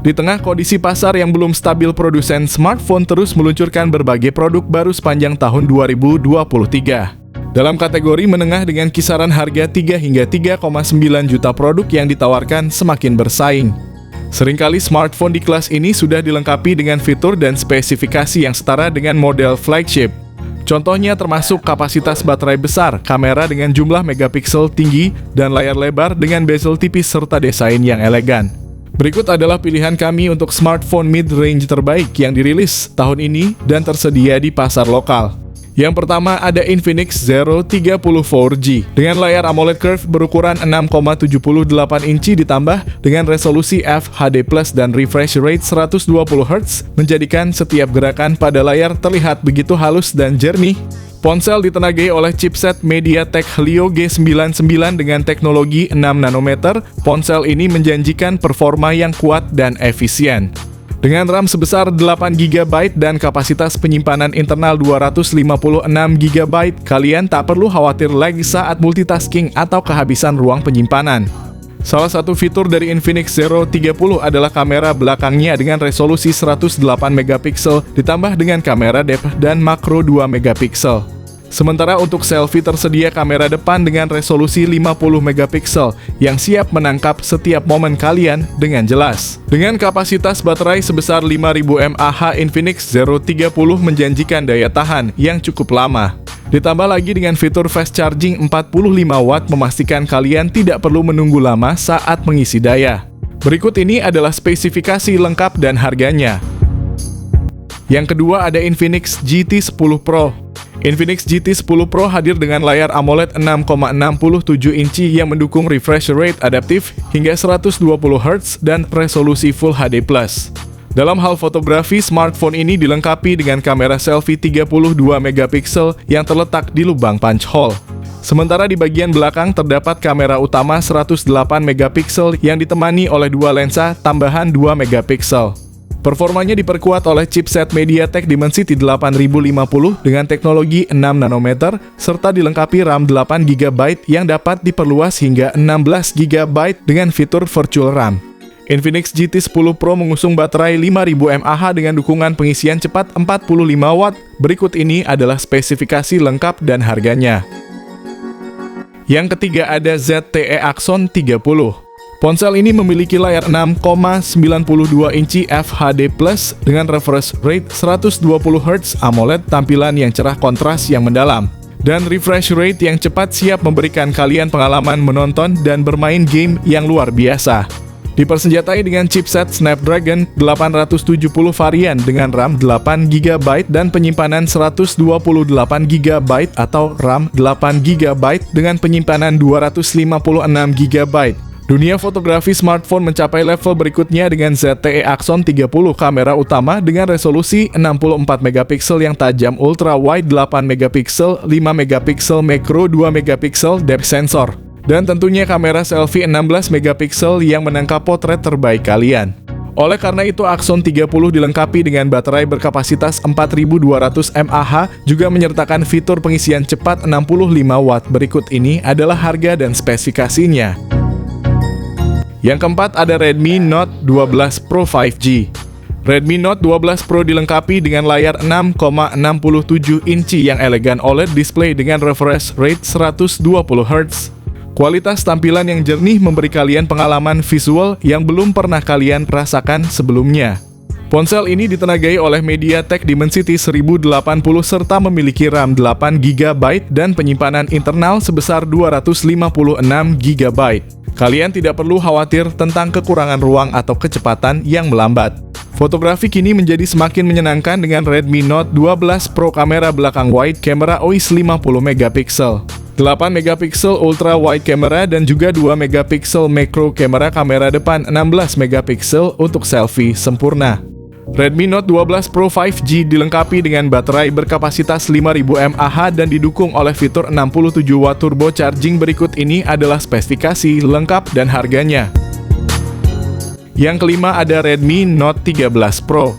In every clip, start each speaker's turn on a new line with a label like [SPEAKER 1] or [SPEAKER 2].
[SPEAKER 1] Di tengah kondisi pasar yang belum stabil, produsen smartphone terus meluncurkan berbagai produk baru sepanjang tahun 2023. Dalam kategori menengah dengan kisaran harga 3 hingga 3,9 juta, produk yang ditawarkan semakin bersaing. Seringkali smartphone di kelas ini sudah dilengkapi dengan fitur dan spesifikasi yang setara dengan model flagship. Contohnya termasuk kapasitas baterai besar, kamera dengan jumlah megapiksel tinggi, dan layar lebar dengan bezel tipis serta desain yang elegan. Berikut adalah pilihan kami untuk smartphone mid-range terbaik yang dirilis tahun ini dan tersedia di pasar lokal. Yang pertama ada Infinix Zero 30 4G dengan layar AMOLED Curve berukuran 6,78 inci ditambah dengan resolusi FHD+ dan refresh rate 120 Hz menjadikan setiap gerakan pada layar terlihat begitu halus dan jernih. Ponsel ditenagai oleh chipset MediaTek Helio G99 dengan teknologi 6 nanometer. Ponsel ini menjanjikan performa yang kuat dan efisien. Dengan RAM sebesar 8 GB dan kapasitas penyimpanan internal 256 GB, kalian tak perlu khawatir lagi saat multitasking atau kehabisan ruang penyimpanan. Salah satu fitur dari Infinix Zero 30 adalah kamera belakangnya dengan resolusi 108 megapiksel ditambah dengan kamera depth dan makro 2 megapiksel. Sementara untuk selfie tersedia kamera depan dengan resolusi 50 megapiksel yang siap menangkap setiap momen kalian dengan jelas. Dengan kapasitas baterai sebesar 5000 mAh, Infinix Zero 30 menjanjikan daya tahan yang cukup lama. Ditambah lagi dengan fitur fast charging 45 watt memastikan kalian tidak perlu menunggu lama saat mengisi daya. Berikut ini adalah spesifikasi lengkap dan harganya. Yang kedua ada Infinix GT 10 Pro. Infinix GT 10 Pro hadir dengan layar AMOLED 6,67 inci yang mendukung refresh rate adaptif hingga 120 Hz dan resolusi Full HD+. Dalam hal fotografi, smartphone ini dilengkapi dengan kamera selfie 32 megapiksel yang terletak di lubang punch hole. Sementara di bagian belakang terdapat kamera utama 108 megapiksel yang ditemani oleh dua lensa tambahan 2 megapiksel. Performanya diperkuat oleh chipset MediaTek Dimensity 8050 dengan teknologi 6 nanometer serta dilengkapi RAM 8 GB yang dapat diperluas hingga 16 GB dengan fitur virtual RAM. Infinix GT 10 Pro mengusung baterai 5000 mAh dengan dukungan pengisian cepat 45 watt. Berikut ini adalah spesifikasi lengkap dan harganya. Yang ketiga ada ZTE Axon 30. Ponsel ini memiliki layar 6,92 inci FHD+ dengan refresh rate 120 Hz, AMOLED, tampilan yang cerah, kontras yang mendalam, dan refresh rate yang cepat, siap memberikan kalian pengalaman menonton dan bermain game yang luar biasa. Dipersenjatai dengan chipset Snapdragon 870 varian dengan RAM 8 GB dan penyimpanan 128 GB atau RAM 8 GB dengan penyimpanan 256 GB. Dunia fotografi smartphone mencapai level berikutnya dengan ZTE Axon 30, kamera utama dengan resolusi 64 megapiksel yang tajam, ultra wide 8 megapiksel, 5 megapiksel macro, 2 megapiksel depth sensor, dan tentunya kamera selfie 16 megapiksel yang menangkap potret terbaik kalian. Oleh karena itu, Axon 30 dilengkapi dengan baterai berkapasitas 4200 mAh, juga menyertakan fitur pengisian cepat 65 watt. Berikut ini adalah harga dan spesifikasinya. Yang keempat ada Redmi Note 12 Pro 5G. Redmi Note 12 Pro dilengkapi dengan layar 6,67 inci yang elegan OLED display dengan refresh rate 120 Hz. Kualitas tampilan yang jernih memberi kalian pengalaman visual yang belum pernah kalian rasakan sebelumnya. Ponsel ini ditenagai oleh MediaTek Dimensity 1080 serta memiliki RAM 8 GB dan penyimpanan internal sebesar 256 GB. Kalian tidak perlu khawatir tentang kekurangan ruang atau kecepatan yang melambat. Fotografi kini menjadi semakin menyenangkan dengan Redmi Note 12 Pro, kamera belakang wide camera OIS 50 megapiksel, 8 megapiksel ultra wide camera dan juga 2 megapiksel macro kamera, kamera depan 16 megapiksel untuk selfie sempurna. Redmi Note 12 Pro 5G dilengkapi dengan baterai berkapasitas 5000 mAh dan didukung oleh fitur 67 watt turbo charging. Berikut ini adalah spesifikasi lengkap dan harganya. Yang kelima ada Redmi Note 13 Pro.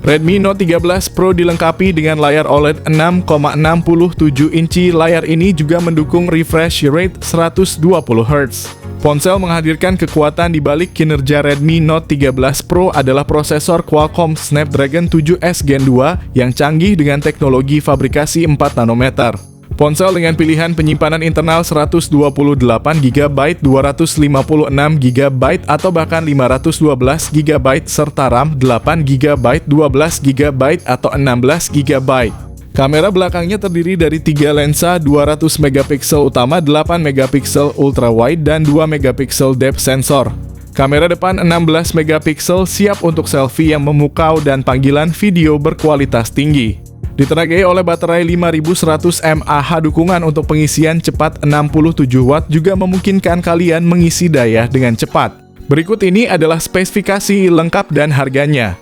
[SPEAKER 1] Redmi Note 13 Pro dilengkapi dengan layar OLED 6,67 inci. Layar ini juga mendukung refresh rate 120 Hz. Ponsel menghadirkan kekuatan di balik kinerja Redmi Note 13 Pro adalah prosesor Qualcomm Snapdragon 7S Gen 2 yang canggih dengan teknologi fabrikasi 4 nanometer. Ponsel dengan pilihan penyimpanan internal 128GB, 256GB, atau bahkan 512GB serta RAM 8GB, 12GB, atau 16GB. Kamera belakangnya terdiri dari 3 lensa 200MP utama, 8MP ultra wide, dan 2MP depth sensor. Kamera depan 16MP siap untuk selfie yang memukau dan panggilan video berkualitas tinggi. Ditenagai oleh baterai 5100 mAh, dukungan untuk pengisian cepat 67 Watt juga memungkinkan kalian mengisi daya dengan cepat. Berikut ini adalah spesifikasi lengkap dan harganya.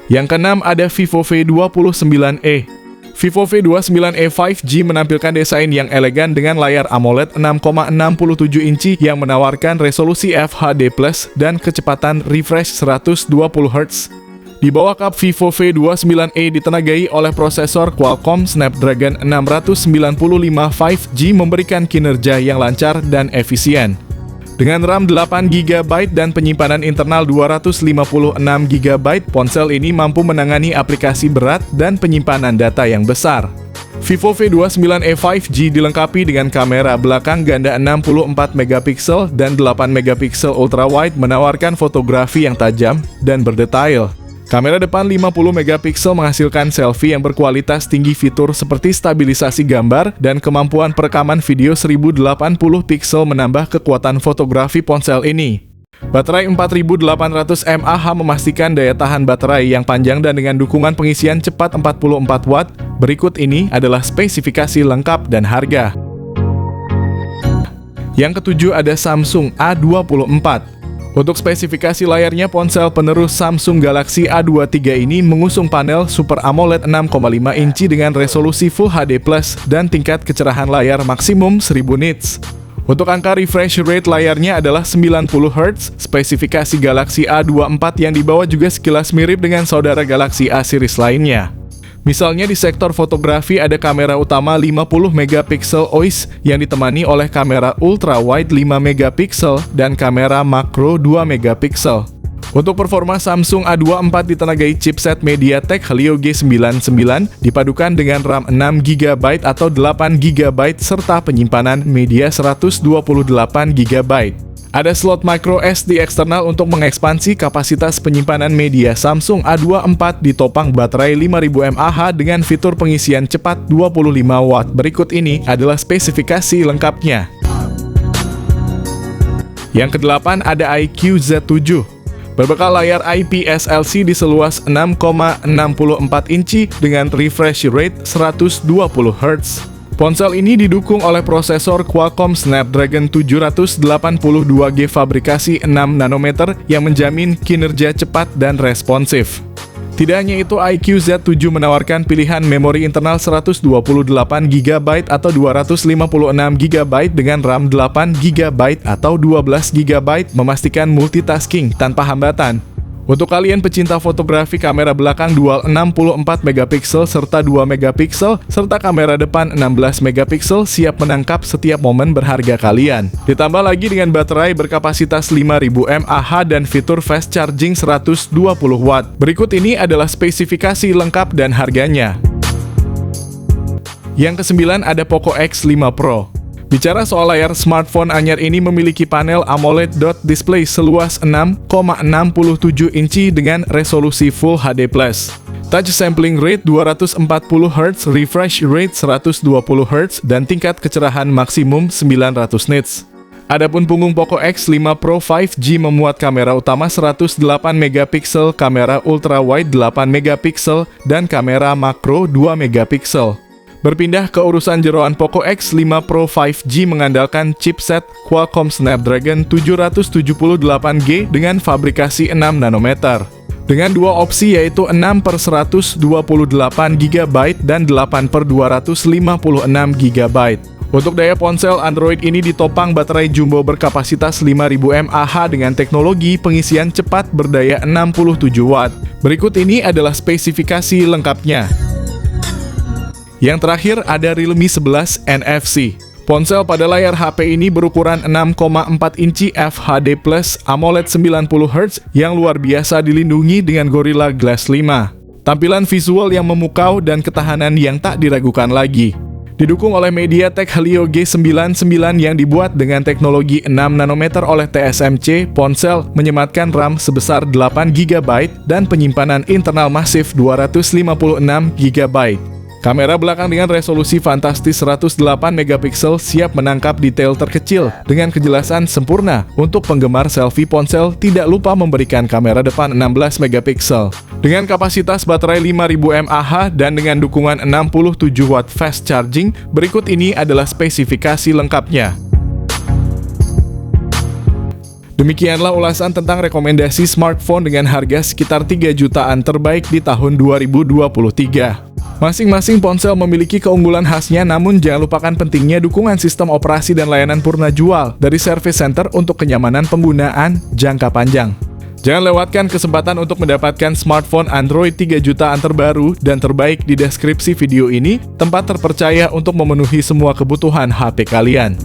[SPEAKER 1] Yang keenam ada Vivo V29e. Vivo V29e 5G menampilkan desain yang elegan dengan layar AMOLED 6,67 inci yang menawarkan resolusi FHD+ dan kecepatan refresh 120Hz. Di bawah kap Vivo V29e ditenagai oleh prosesor Qualcomm Snapdragon 695 5G memberikan kinerja yang lancar dan efisien. Dengan RAM 8GB dan penyimpanan internal 256GB, ponsel ini mampu menangani aplikasi berat dan penyimpanan data yang besar. Vivo V29e 5G dilengkapi dengan kamera belakang ganda 64MP dan 8MP ultra wide menawarkan fotografi yang tajam dan berdetail. Kamera depan 50MP menghasilkan selfie yang berkualitas tinggi, fitur seperti stabilisasi gambar dan kemampuan perekaman video 1080 pixel menambah kekuatan fotografi ponsel ini. Baterai 4800 mAh memastikan daya tahan baterai yang panjang dan dengan dukungan pengisian cepat 44 Watt. Berikut ini adalah spesifikasi lengkap dan harga. Yang ketujuh ada Samsung A24. Untuk spesifikasi layarnya, ponsel penerus Samsung Galaxy A23 ini mengusung panel Super AMOLED 6,5 inci dengan resolusi Full HD+ dan tingkat kecerahan layar maksimum 1000 nits. Untuk angka refresh rate layarnya adalah 90Hz. Spesifikasi Galaxy A24 yang dibawa juga sekilas mirip dengan saudara Galaxy A series lainnya. Misalnya di sektor fotografi ada kamera utama 50MP OIS yang ditemani oleh kamera ultra wide 5MP dan kamera makro 2MP. Untuk performa, Samsung A24 ditenagai chipset MediaTek Helio G99 dipadukan dengan RAM 6GB atau 8GB serta penyimpanan media 128GB. Ada slot micro SD eksternal untuk mengekspansi kapasitas penyimpanan media. Samsung A24 ditopang baterai 5000 mAh dengan fitur pengisian cepat 25 Watt. Berikut ini adalah spesifikasi lengkapnya. Yang kedelapan ada iQOO Z7. Berbekal layar IPS LCD seluas 6,64 inci dengan refresh rate 120Hz. Ponsel ini didukung oleh prosesor Qualcomm Snapdragon 782G fabrikasi 6 nanometer yang menjamin kinerja cepat dan responsif. Tidak hanya itu, iQOO Z7 menawarkan pilihan memori internal 128GB atau 256GB dengan RAM 8GB atau 12GB, memastikan multitasking tanpa hambatan. Untuk kalian pecinta fotografi, kamera belakang dual 64MP serta 2MP serta kamera depan 16MP siap menangkap setiap momen berharga kalian. Ditambah lagi dengan baterai berkapasitas 5000 mAh dan fitur fast charging 120 Watt. Berikut ini adalah spesifikasi lengkap dan harganya. Yang kesembilan ada Poco X5 Pro. Bicara soal layar, smartphone anyar ini memiliki panel AMOLED dot display seluas 6,67 inci dengan resolusi Full HD+. Touch sampling rate 240Hz, refresh rate 120Hz, dan tingkat kecerahan maksimum 900 nits. Adapun punggung Poco X5 Pro 5G memuat kamera utama 108MP, kamera ultra wide 8MP, dan kamera makro 2MP. Berpindah ke urusan jeroan, Poco X5 Pro 5G mengandalkan chipset Qualcomm Snapdragon 778G dengan fabrikasi 6 nanometer. Dengan dua opsi yaitu 6/128GB dan 8/256GB. Untuk daya ponsel Android ini ditopang baterai jumbo berkapasitas 5000 mAh dengan teknologi pengisian cepat berdaya 67 Watt. Berikut ini adalah spesifikasi lengkapnya. Yang terakhir ada Realme 11 NFC. Ponsel pada layar HP ini berukuran 6,4 inci FHD Plus AMOLED 90Hz yang luar biasa dilindungi dengan Gorilla Glass 5. Tampilan visual yang memukau dan ketahanan yang tak diragukan lagi. Didukung oleh MediaTek Helio G99 yang dibuat dengan teknologi 6 nanometer oleh TSMC, ponsel menyematkan RAM sebesar 8 GB dan penyimpanan internal masif 256 GB. Kamera belakang dengan resolusi fantastis 108 megapiksel siap menangkap detail terkecil dengan kejelasan sempurna. Untuk penggemar selfie, ponsel tidak lupa memberikan kamera depan 16 megapiksel. Dengan kapasitas baterai 5000 mAh dan dengan dukungan 67 watt fast charging, berikut ini adalah spesifikasi lengkapnya. Demikianlah ulasan tentang rekomendasi smartphone dengan harga sekitar 3 jutaan terbaik di tahun 2023. Masing-masing ponsel memiliki keunggulan khasnya, namun jangan lupakan pentingnya dukungan sistem operasi dan layanan purna jual dari service center untuk kenyamanan penggunaan jangka panjang. Jangan lewatkan kesempatan untuk mendapatkan smartphone Android 3 jutaan terbaru dan terbaik di deskripsi video ini, tempat terpercaya untuk memenuhi semua kebutuhan HP kalian.